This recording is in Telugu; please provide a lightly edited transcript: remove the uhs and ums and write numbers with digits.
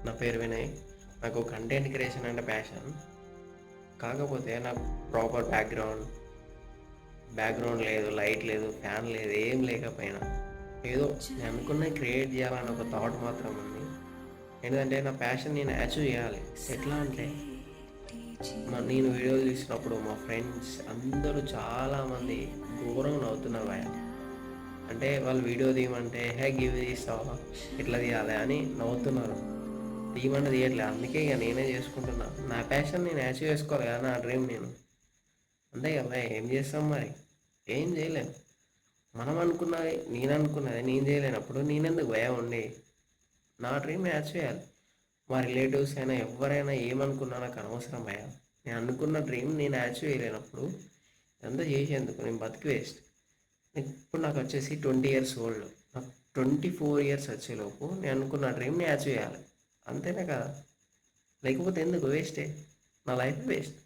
నా పేరు వినయ్. నాకు కంటెంట్ క్రియేషన్ అంటే ప్యాషన్. కాకపోతే నాకు ప్రాపర్ బ్యాక్గ్రౌండ్ లేదు, లైట్ లేదు, ఫ్యాన్ లేదు, ఏం లేకపోయినా ఏదో నేను అనుకున్నది క్రియేట్ చేయాలని ఒక థాట్ మాత్రం ఉంది. ఎందుకంటే నా ప్యాషన్ నేను అచీవ్ చేయాలి. ఎట్లా అంటే నేను వీడియోలు తీసినప్పుడు మా ఫ్రెండ్స్ అందరూ చాలామంది ఘోరంగా నవ్వుతున్నారు భయ. అంటే వాళ్ళు వీడియో తీయమంటే గివ్ తీస్తావా, ఎట్లా తీయాలి అని నవ్వుతున్నారు. తీయమంటే తీయట్లే. అందుకే ఇక నేనే చేసుకుంటున్నా. నా ప్యాషన్ నేను అచీవ్ చేసుకోవాలి కదా, నా డ్రీమ్ నేను. అంతే కదా, ఏం చేస్తాం మరి, ఏం చేయలేను. నేను అనుకున్నది నేను చేయలేనప్పుడు నేనెందుకు భయం ఉండి నా డ్రీమ్ అచీవ్ చేయాలి. మా రిలేటివ్స్ అయినా ఎవరైనా ఏమనుకున్నా నాకు అనవసరం భయ. నేను అనుకున్న డ్రీమ్ నేను అచీవ్ చేయలేనప్పుడు ఎంత చేసేందుకు, నేను బతికి వేస్ట్. ఇప్పుడు నాకు వచ్చేసి 20 years ఓల్డ్. నాకు 24 years వచ్చేలోపు నేను అనుకున్న డ్రీమ్ని అచీవ్ చేయాలి. అంతేనే కదా, లేకపోతే ఎందుకు వేస్టే, నా లైఫ్ వేస్ట్.